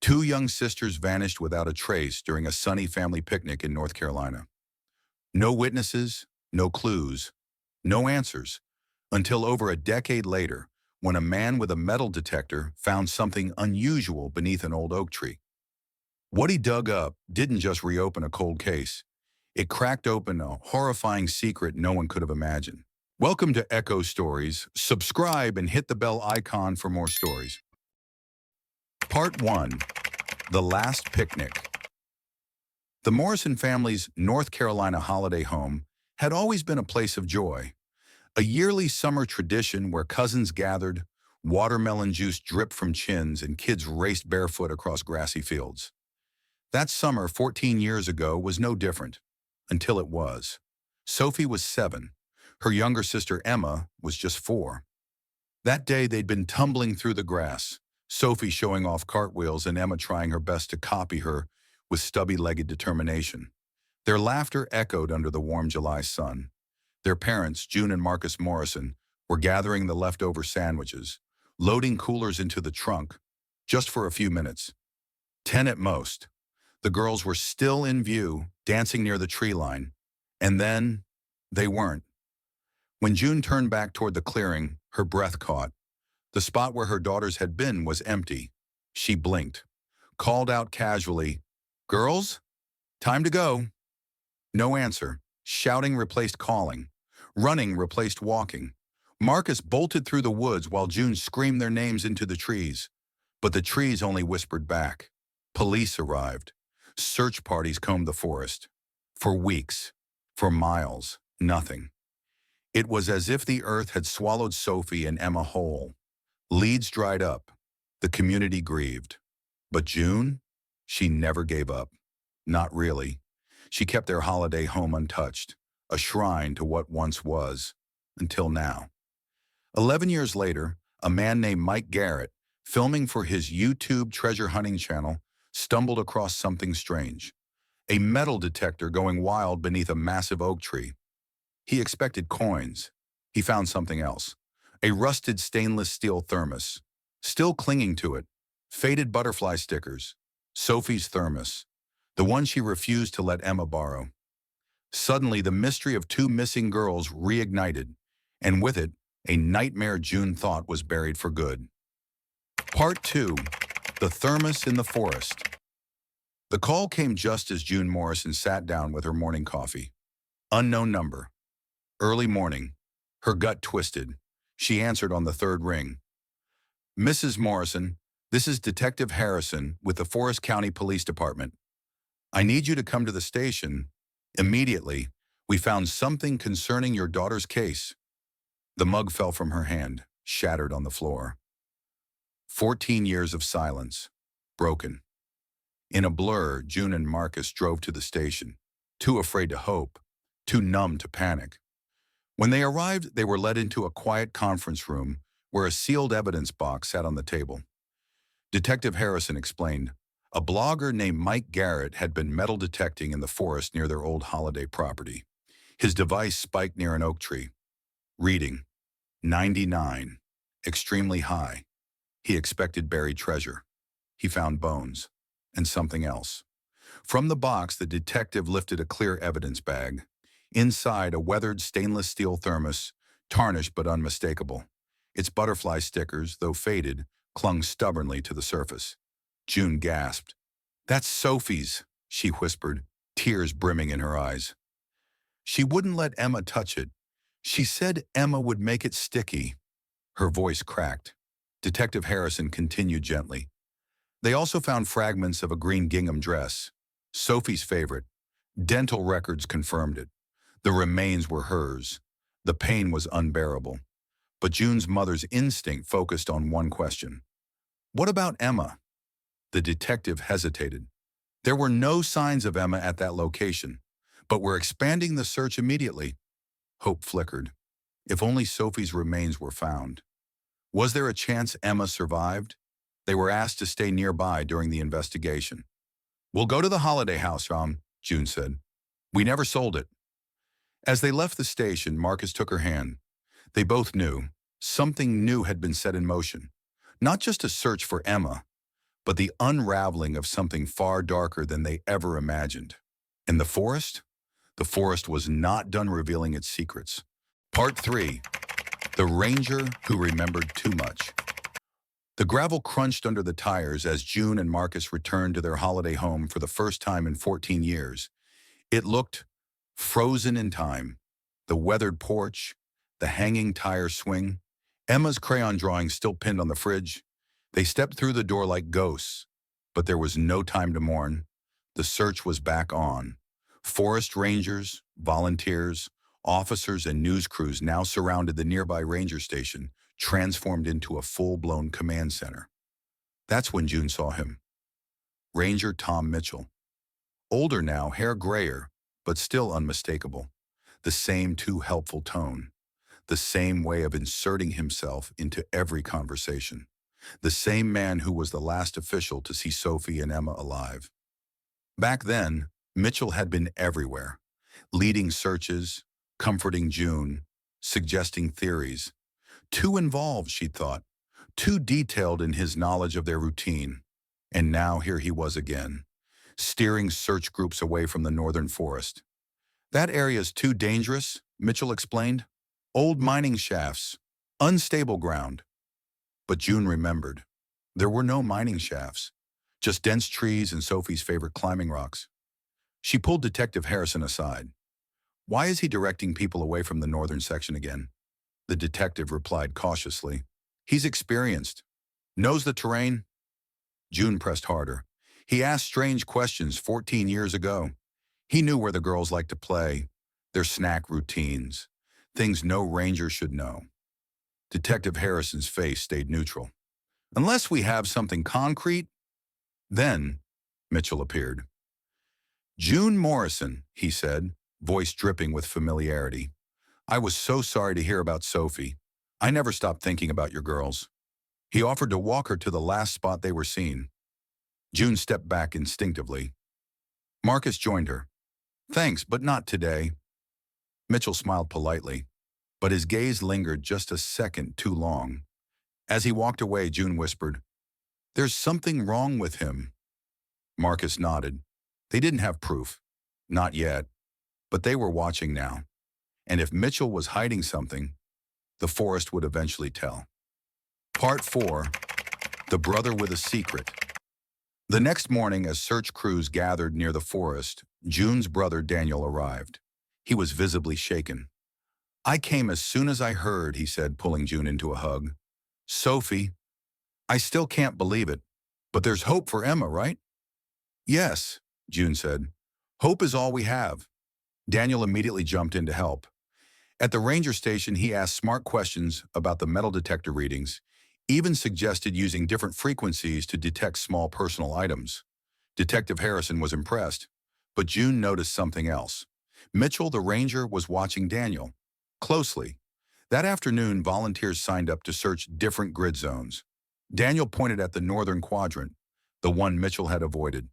Two young sisters vanished without a trace during a sunny family picnic in North Carolina. No witnesses, no clues, no answers, until over a decade later, when a man with a metal detector found something unusual beneath an old oak tree. What he dug up didn't just reopen a cold case. It cracked open a horrifying secret no one could have imagined. Welcome to Echo Stories. Subscribe and hit the bell icon for more stories. Part 1. The Last Picnic. The Morrison family's North Carolina holiday home had always been a place of joy, a yearly summer tradition where cousins gathered, watermelon juice dripped from chins, and kids raced barefoot across grassy fields. That summer 14 years ago was no different, until it was. Sophie was 7. Her younger sister Emma was just 4. That day they'd been tumbling through the grass, Sophie showing off cartwheels and Emma trying her best to copy her with stubby-legged determination. Their laughter echoed under the warm July sun. Their parents, June and Marcus Morrison, were gathering the leftover sandwiches, loading coolers into the trunk, just for a few minutes. 10 at most. The girls were still in view, dancing near the tree line. And then, they weren't. When June turned back toward the clearing, her breath caught. The spot where her daughters had been was empty. She blinked, called out casually, "Girls, time to go." No answer. Shouting replaced calling. Running replaced walking. Marcus bolted through the woods while June screamed their names into the trees. But the trees only whispered back. Police arrived. Search parties combed the forest. For weeks, for miles, nothing. It was as if the earth had swallowed Sophie and Emma whole. Leads dried up. The community grieved. But June? She never gave up. Not really. She kept their holiday home untouched, a shrine to what once was, until now. 11 years later, a man named Mike Garrett, filming for his YouTube treasure hunting channel, stumbled across something strange. A metal detector going wild beneath a massive oak tree. He expected coins. He found something else. A rusted stainless steel thermos. Still clinging to it. Faded butterfly stickers. Sophie's thermos. The one she refused to let Emma borrow. Suddenly, the mystery of two missing girls reignited, and with it, a nightmare June thought was buried for good. Part 2. The Thermos in the Forest. The call came just as June Morrison sat down with her morning coffee. Unknown number. Early morning. Her gut twisted. She answered on the third ring. "Mrs. Morrison, this is Detective Harrison with the Forest County Police Department. I need you to come to the station. Immediately, we found something concerning your daughter's case." The mug fell from her hand, shattered on the floor. 14 years of silence. Broken. In a blur, June and Marcus drove to the station, too afraid to hope, too numb to panic. When they arrived, they were led into a quiet conference room where a sealed evidence box sat on the table. Detective Harrison explained, a blogger named Mike Garrett had been metal detecting in the forest near their old holiday property. His device spiked near an oak tree. Reading, 99, extremely high. He expected buried treasure. He found bones, and something else. From the box, the detective lifted a clear evidence bag. Inside, a weathered stainless steel thermos, tarnished but unmistakable. Its butterfly stickers, though faded, clung stubbornly to the surface. June gasped. "That's Sophie's," she whispered, tears brimming in her eyes. She wouldn't let Emma touch it. She said Emma would make it sticky. Her voice cracked. Detective Harrison continued gently. They also found fragments of a green gingham dress, Sophie's favorite. Dental records confirmed it. The remains were hers. The pain was unbearable. But June's mother's instinct focused on one question. What about Emma? The detective hesitated. There were no signs of Emma at that location, but we're expanding the search immediately. Hope flickered. If only Sophie's remains were found. Was there a chance Emma survived? They were asked to stay nearby during the investigation. "We'll go to the holiday house, June said. "We never sold it." As they left the station, Marcus took her hand. They both knew something new had been set in motion. Not just a search for Emma, but the unraveling of something far darker than they ever imagined. In the forest? The forest was not done revealing its secrets. Part 3. The Ranger Who Remembered Too Much. The gravel crunched under the tires as June and Marcus returned to their holiday home for the first time in 14 years. It looked frozen in time. The weathered porch, the hanging tire swing, Emma's crayon drawing still pinned on the fridge. They stepped through the door like ghosts, but there was no time to mourn. The search was back on. Forest rangers, volunteers, officers, and news crews now surrounded the nearby ranger station, transformed into a full-blown command center. That's when June saw him. Ranger Tom Mitchell. Older now, hair grayer, but still unmistakable. The same too helpful tone. The same way of inserting himself into every conversation. The same man who was the last official to see Sophie and Emma alive. Back then, Mitchell had been everywhere, leading searches, comforting June, suggesting theories. Too involved, she thought, too detailed in his knowledge of their routine. And now here he was again, steering search groups away from the northern forest. That area's too dangerous, Mitchell explained. Old mining shafts, unstable ground. But June remembered. There were no mining shafts, just dense trees and Sophie's favorite climbing rocks. She pulled Detective Harrison aside. Why is he directing people away from the northern section again? The detective replied cautiously. He's experienced. Knows the terrain. June pressed harder. He asked strange questions 14 years ago. He knew where the girls liked to play, their snack routines, things no ranger should know. Detective Harrison's face stayed neutral. Unless we have something concrete, then Mitchell appeared. June Morrison, he said, voice dripping with familiarity. I was so sorry to hear about Sophie. I never stopped thinking about your girls. He offered to walk her to the last spot they were seen. June stepped back instinctively. Marcus joined her. Thanks, but not today. Mitchell smiled politely, but his gaze lingered just a second too long. As he walked away, June whispered, There's something wrong with him. Marcus nodded. They didn't have proof. Not yet. But they were watching now. And if Mitchell was hiding something, the forest would eventually tell. Part 4. The Brother with a Secret. The next morning, as search crews gathered near the forest, June's brother Daniel arrived. He was visibly shaken. I came as soon as I heard, he said, pulling June into a hug. Sophie, I still can't believe it, but there's hope for Emma, right? Yes, June said. Hope is all we have. Daniel immediately jumped in to help. At the ranger station, he asked smart questions about the metal detector readings, even suggested using different frequencies to detect small personal items. Detective Harrison was impressed, but June noticed something else. Mitchell, the ranger, was watching Daniel closely. That afternoon, volunteers signed up to search different grid zones. Daniel pointed at the northern quadrant, the one Mitchell had avoided.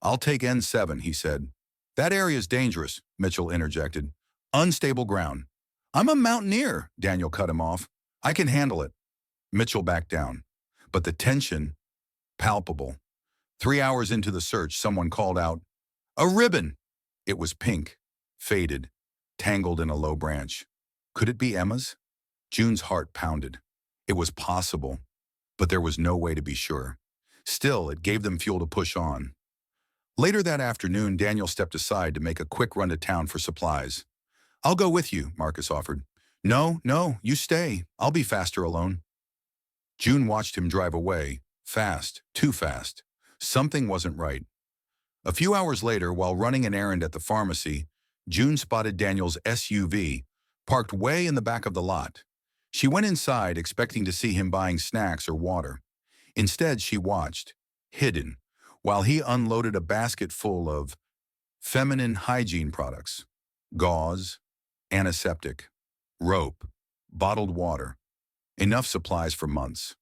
I'll take N7, he said. That area's dangerous, Mitchell interjected. Unstable ground. I'm a mountaineer, Daniel cut him off. I can handle it. Mitchell backed down. But the tension, palpable. 3 hours into the search, someone called out, A ribbon! It was pink, faded, tangled in a low branch. Could it be Emma's? June's heart pounded. It was possible, but there was no way to be sure. Still, it gave them fuel to push on. Later that afternoon, Daniel stepped aside to make a quick run to town for supplies. I'll go with you, Marcus offered. No, you stay. I'll be faster alone. June watched him drive away, fast, too fast. Something wasn't right. A few hours later, while running an errand at the pharmacy, June spotted Daniel's SUV, parked way in the back of the lot. She went inside, expecting to see him buying snacks or water. Instead, she watched, hidden, while he unloaded a basket full of feminine hygiene products, gauze, antiseptic, rope, bottled water, enough supplies for months.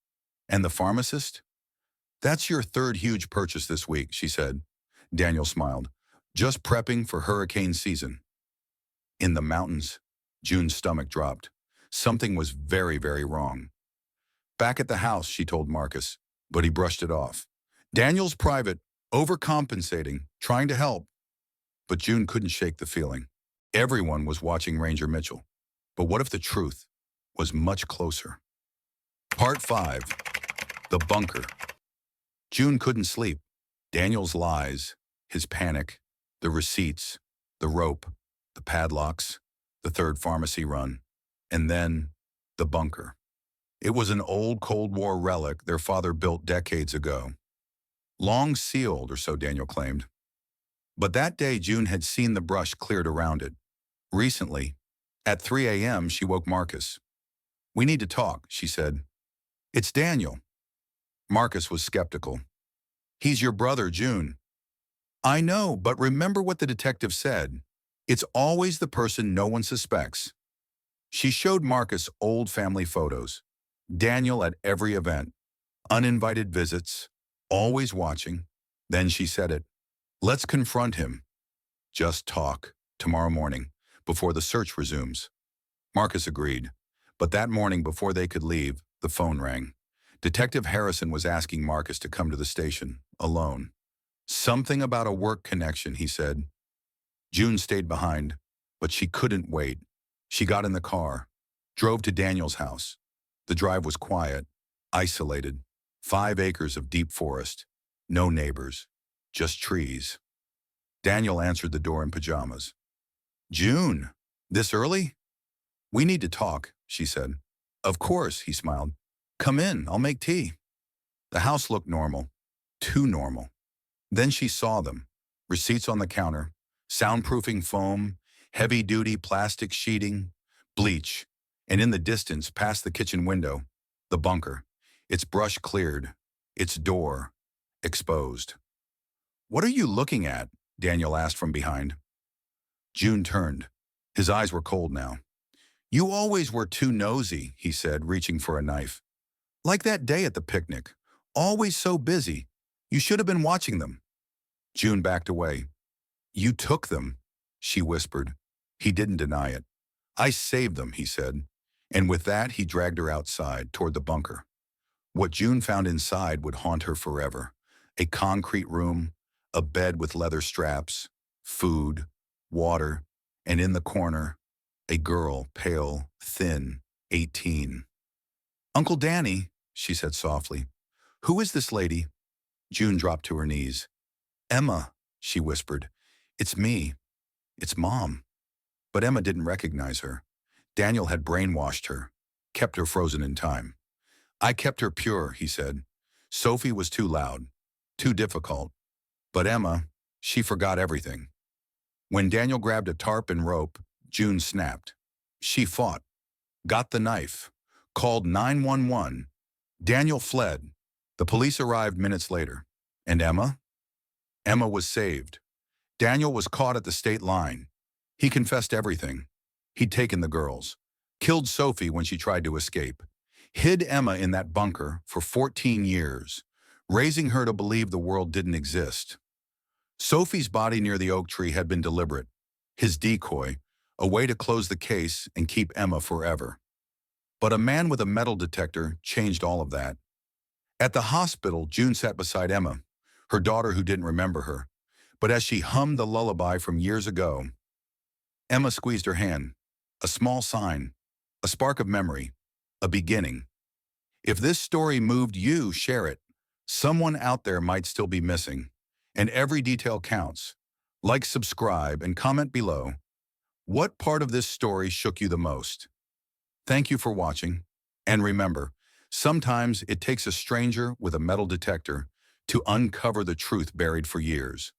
And the pharmacist? That's your third huge purchase this week, she said. Daniel smiled. Just prepping for hurricane season. In the mountains, June's stomach dropped. Something was very, very wrong. Back at the house, she told Marcus, but he brushed it off. Daniel's private, overcompensating, trying to help. But June couldn't shake the feeling. Everyone was watching Ranger Mitchell. But what if the truth was much closer? Part 5. The Bunker. June couldn't sleep. Daniel's lies, his panic, the receipts, the rope, the padlocks, the third pharmacy run, and then the bunker. It was an old Cold War relic their father built decades ago. Long sealed, or so Daniel claimed. But that day, June had seen the brush cleared around it. Recently, at 3 a.m., she woke Marcus. "We need to talk," she said. "It's Daniel." Marcus was skeptical. "He's your brother, June." "I know, but remember what the detective said. It's always the person no one suspects." She showed Marcus old family photos. Daniel at every event. Uninvited visits. Always watching. Then she said it. "Let's confront him. Just talk. Tomorrow morning, before the search resumes." Marcus agreed. But that morning, before they could leave, the phone rang. Detective Harrison was asking Marcus to come to the station, alone. "Something about a work connection," he said. June stayed behind, but she couldn't wait. She got in the car, drove to Daniel's house. The drive was quiet, isolated, 5 acres of deep forest, no neighbors, just trees. Daniel answered the door in pajamas. "June, this early?" "We need to talk," she said. "Of course," he smiled. "Come in, I'll make tea." The house looked normal, too normal. Then she saw them, receipts on the counter, soundproofing foam, heavy-duty plastic sheeting, bleach, and in the distance, past the kitchen window, the bunker, its brush cleared, its door exposed. "What are you looking at?" Daniel asked from behind. June turned. His eyes were cold now. "You always were too nosy," he said, reaching for a knife. "Like that day at the picnic. Always so busy. You should have been watching them." June backed away. "You took them," she whispered. He didn't deny it. "I saved them," he said. And with that, he dragged her outside, toward the bunker. What June found inside would haunt her forever. A concrete room, a bed with leather straps, food, water, and in the corner, a girl, pale, thin, 18. "Uncle Danny," she said softly. "Who is this lady?" June dropped to her knees. "Emma," she whispered. "It's me. It's Mom." But Emma didn't recognize her. Daniel had brainwashed her, kept her frozen in time. "I kept her pure," he said. "Sophie was too loud, too difficult. But Emma, she forgot everything." When Daniel grabbed a tarp and rope, June snapped. She fought, got the knife, called 911. Daniel fled. The police arrived minutes later. And Emma? Emma was saved. Daniel was caught at the state line. He confessed everything. He'd taken the girls, killed Sophie when she tried to escape, hid Emma in that bunker for 14 years, raising her to believe the world didn't exist. Sophie's body near the oak tree had been deliberate, his decoy, a way to close the case and keep Emma forever. But a man with a metal detector changed all of that. At the hospital, June sat beside Emma, her daughter who didn't remember her. But as she hummed the lullaby from years ago, Emma squeezed her hand. A small sign, a spark of memory, a beginning. If this story moved you, share it. Someone out there might still be missing. And every detail counts. Like, subscribe, and comment below. What part of this story shook you the most? Thank you for watching. And remember, sometimes it takes a stranger with a metal detector to uncover the truth buried for years.